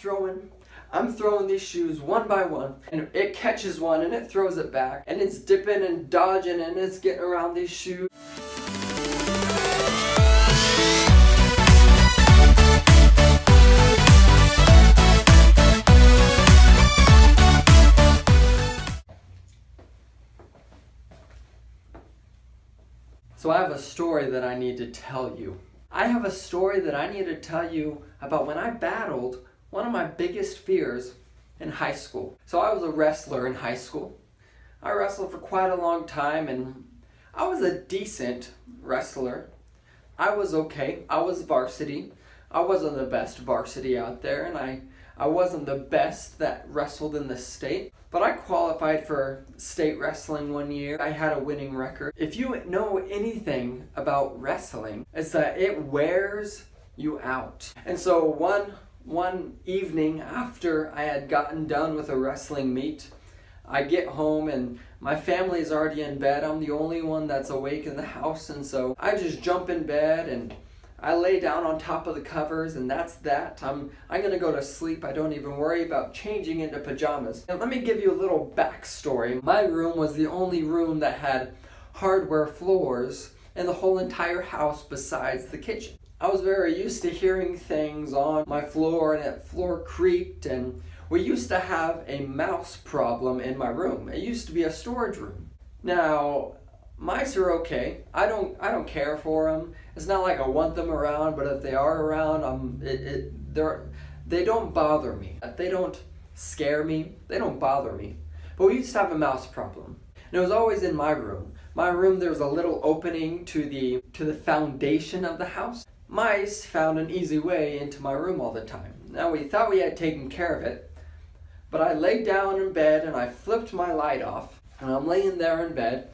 I'm throwing these shoes one by one, and it catches one and it throws it back, and it's dipping and dodging and it's getting around these shoes. So I have a story that I need to tell you. I have a story that I need to tell you about when I battled one of my biggest fears in high school. So I was a wrestler in high school. I wrestled for quite a long time, and I was a decent wrestler. I was okay. I was varsity. I wasn't the best varsity out there, and I wasn't the best that wrestled in the state. But I qualified for state wrestling one year. I had a winning record. If you know anything about wrestling, it's that it wears you out. And so one evening after I had gotten done with a wrestling meet, I get home and my family is already in bed. I'm the only one that's awake in the house, and so I just jump in bed and I lay down on top of the covers, and that's that. I'm gonna go to sleep. I don't even worry about changing into pajamas. Now let me give you a little backstory. My room was the only room that had hardware floors in the whole entire house besides the kitchen. I was very used to hearing things on my floor, and that floor creaked, and we used to have a mouse problem in my room. It used to be a storage room. Now, mice are okay. I don't care for them. It's not like I want them around, but if they are around, they don't bother me. They don't scare me. They don't bother me. But we used to have a mouse problem, and it was always in my room. My room, there was a little opening to the foundation of the house. Mice found an easy way into my room all the time. Now we thought we had taken care of it, but I laid down in bed and I flipped my light off, and I'm laying there in bed,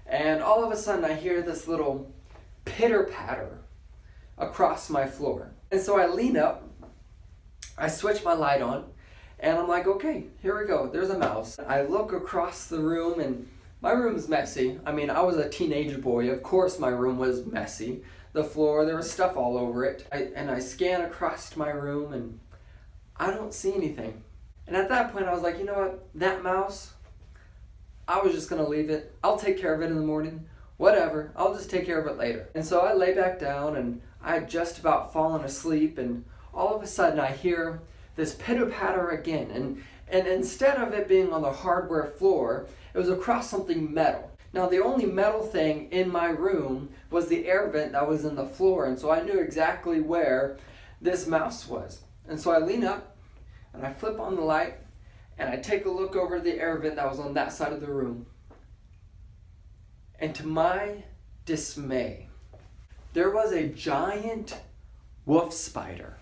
and all of a sudden I hear this little pitter-patter across my floor. And so I lean up, I switch my light on, and I'm like, okay, here we go, there's a mouse. I look across the room, and my room's messy. I mean, I was a teenage boy, of course my room was messy. The floor, there was stuff all over it. I scan across my room, and I don't see anything. And at that point I was like, you know what, that mouse, I was just gonna leave it. I'll take care of it in the morning. Whatever, I'll just take care of it later. And so I lay back down, and I had just about fallen asleep, and all of a sudden I hear this pitter-patter again, and instead of it being on the hardware floor, it was across something metal. Now the only metal thing in my room was the air vent that was in the floor, and so I knew exactly where this mouse was. And so I lean up, and I flip on the light, and I take a look over the air vent that was on that side of the room. And to my dismay, there was a giant wolf spider.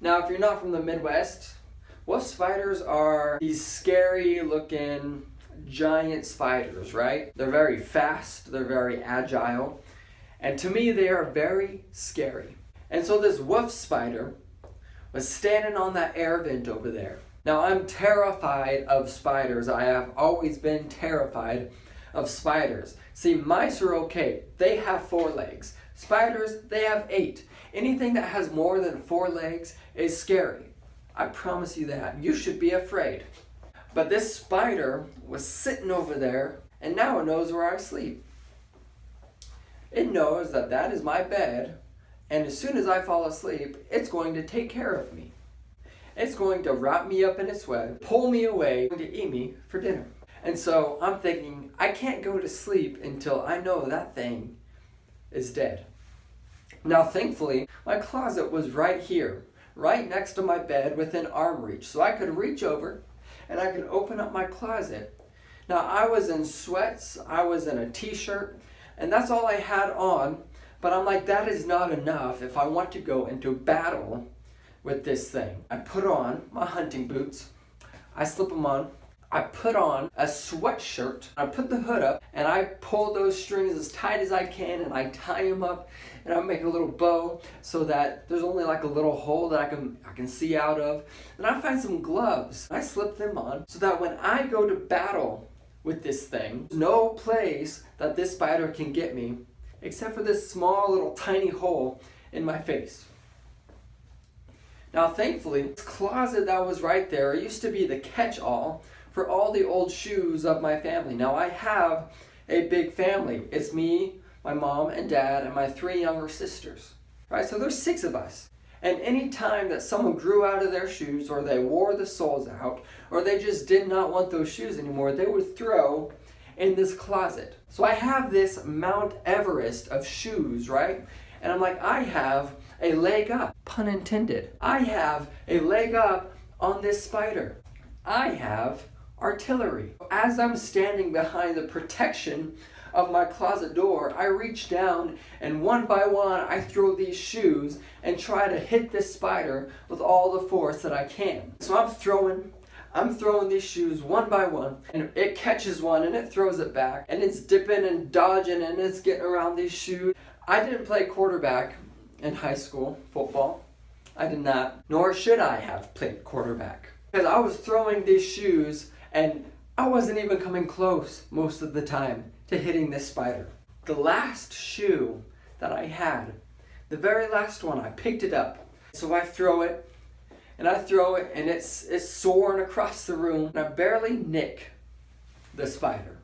Now, if you're not from the Midwest, wolf spiders are these scary looking giant spiders, right? They're very fast, they're very agile, and to me they are very scary. And so this wolf spider was standing on that air vent over there. Now I'm terrified of spiders. I have always been terrified of spiders. See, mice are okay. They have 4 legs. Spiders, they have 8. Anything that has more than 4 legs is scary. I promise you that. You should be afraid. But this spider was sitting over there, and now it knows where I sleep. It knows that that is my bed, and as soon as I fall asleep, it's going to take care of me. It's going to wrap me up in its web, pull me away, and to eat me for dinner. And so I'm thinking, I can't go to sleep until I know that thing is dead. Now thankfully, my closet was right here, right next to my bed within arm reach. So I could reach over and I could open up my closet. Now I was in sweats, I was in a t-shirt, and that's all I had on. But I'm like, that is not enough if I want to go into battle with this thing. I put on my hunting boots, I slip them on, I put on a sweatshirt, I put the hood up, and I pull those strings as tight as I can, and I tie them up, and I make a little bow so that there's only like a little hole that I can see out of. And I find some gloves, I slip them on so that when I go to battle with this thing, no place that this spider can get me except for this small little tiny hole in my face. Now thankfully, this closet that was right there used to be the catch-all for all the old shoes of my family. Now I have a big family. It's me, my mom and dad, and my 3 younger sisters. Right? So there's 6 of us. And any time that someone grew out of their shoes, or they wore the soles out, or they just did not want those shoes anymore, they would throw in this closet. So I have this Mount Everest of shoes, right? And I'm like, I have a leg up, pun intended. I have a leg up on this spider. I have artillery. As I'm standing behind the protection of my closet door, I reach down and one by one I throw these shoes and try to hit this spider with all the force that I can. So I'm throwing these shoes one by one, and it catches one and it throws it back, and it's dipping and dodging and it's getting around these shoes. I didn't play quarterback in high school football. I did not, nor should I have played quarterback, because I was throwing these shoes and I wasn't even coming close most of the time to hitting this spider. The last shoe that I had, the very last one, I picked it up. So I throw it, and it's soaring across the room, and I barely nick the spider.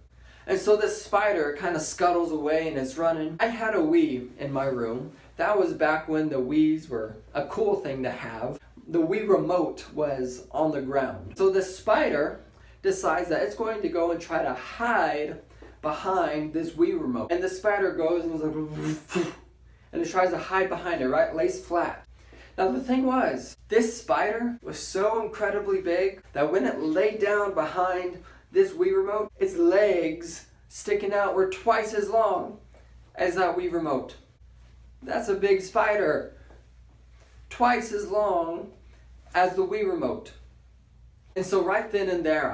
And so this spider kind of scuttles away and is running. I had a Wii in my room. That was back when the Wiis were a cool thing to have. The Wii remote was on the ground. So the spider decides that it's going to go and try to hide behind this Wii remote. And the spider goes and is like, and it tries to hide behind it, right? Lays flat. Now the thing was, this spider was so incredibly big that when it laid down behind this Wii remote, its legs sticking out were twice as long as that Wii remote. That's a big spider. Twice as long as the Wii remote. And so right then and there,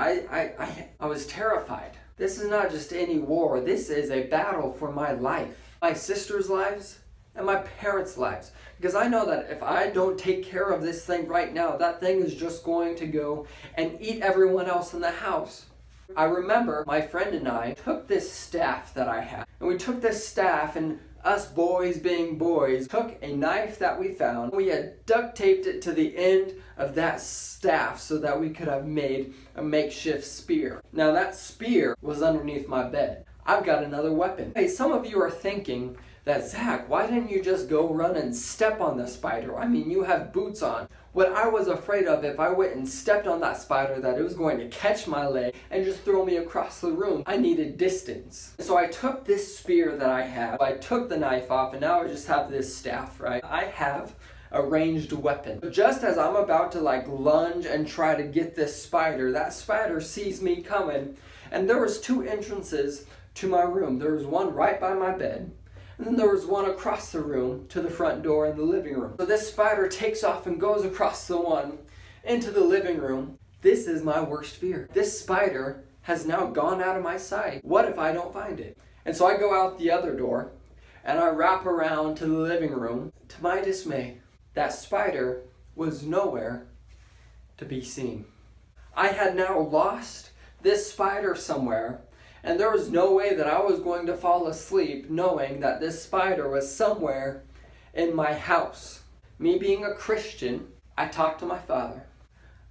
I was terrified. This is not just any war. This is a battle for my life. My sister's lives and my parents' lives. Because I know that if I don't take care of this thing right now, that thing is just going to go and eat everyone else in the house. I remember my friend and I took this staff that I had. And we took this staff, and us boys being boys, took a knife that we found. We had duct taped it to the end of that staff so that we could have made a makeshift spear. Now that spear was underneath my bed. I've got another weapon. Hey, some of you are thinking that, Zach, why didn't you just go run and step on the spider? I mean, you have boots on. What I was afraid of, if I went and stepped on that spider, that it was going to catch my leg and just throw me across the room. I needed distance. So I took this spear that I have, I took the knife off, and now I just have this staff, right? I have a ranged weapon. Just as I'm about to lunge and try to get this spider, that spider sees me coming, and there was 2 entrances to my room. There was one right by my bed, and then there was one across the room to the front door in the living room. So this spider takes off and goes across the one into the living room. This is my worst fear. This spider has now gone out of my sight. What if I don't find it? And so I go out the other door and I wrap around to the living room. To my dismay, that spider was nowhere to be seen. I had now lost this spider somewhere. And there was no way that I was going to fall asleep knowing that this spider was somewhere in my house. Me being a Christian, I talked to my Father.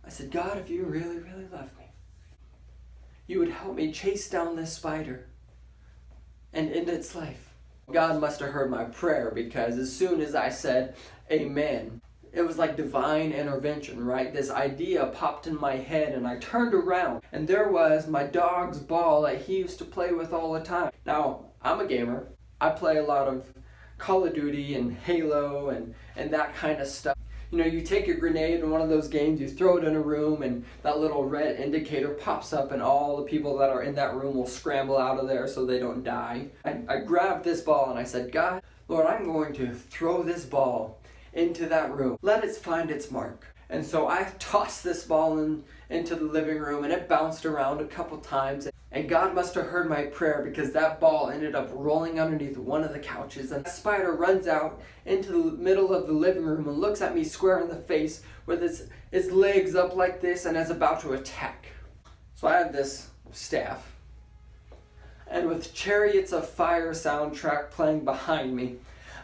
I said, God, if you really, really love me, you would help me chase down this spider and end its life. God must have heard my prayer, because as soon as I said, amen, it was like divine intervention, right? This idea popped in my head, and I turned around, and there was my dog's ball that he used to play with all the time. Now, I'm a gamer. I play a lot of Call of Duty and Halo and that kind of stuff. You know, you take a grenade in one of those games, you throw it in a room, and that little red indicator pops up, and all the people that are in that room will scramble out of there so they don't die. I grabbed this ball and I said, God, Lord, I'm going to throw this ball into that room. Let it find its mark. And so I tossed this ball into the living room, and it bounced around a couple times. And God must have heard my prayer, because that ball ended up rolling underneath one of the couches. And the spider runs out into the middle of the living room and looks at me square in the face with its legs up like this, and is about to attack. So I have this staff, and with Chariots of Fire soundtrack playing behind me,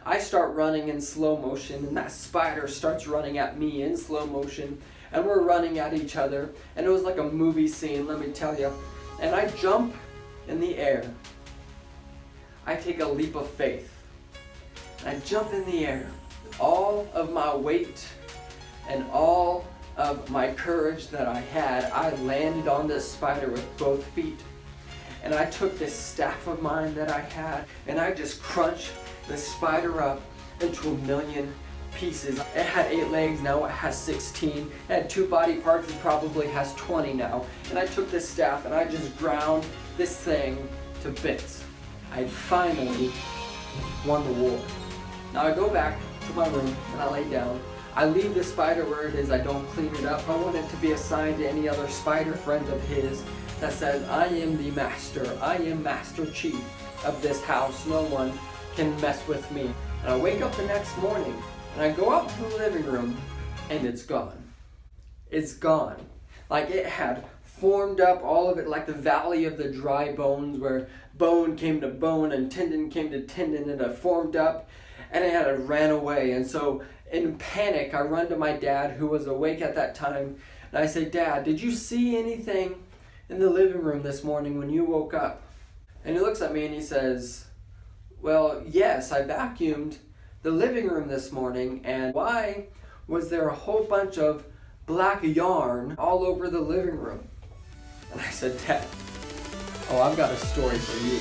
I start running in slow motion, and that spider starts running at me in slow motion, and we're running at each other, and it was like a movie scene, let me tell you. And I jump in the air. I take a leap of faith. And I jump in the air. All of my weight and all of my courage that I had, I landed on this spider with both feet. And I took this staff of mine that I had, and I just crunched the spider up into a million pieces. It had 8 legs, now it has 16. It had 2 body parts, it probably has 20 now. And I took this staff and I just ground this thing to bits. I had finally won the war. Now I go back to my room and I lay down. I leave the spider where it is, I don't clean it up. I want it to be assigned to any other spider friend of his that says, I am the master, I am Master Chief of this house, no one can mess with me. And I wake up the next morning and I go out to the living room and it's gone. It's gone. Like it had formed up, all of it, like the valley of the dry bones where bone came to bone and tendon came to tendon, and it formed up and it had ran away. And so in panic, I run to my dad, who was awake at that time, and I say, Dad, did you see anything in the living room this morning when you woke up? And he looks at me and he says, well, yes, I vacuumed the living room this morning, and why was there a whole bunch of black yarn all over the living room? And I said, Dad, oh, I've got a story for you.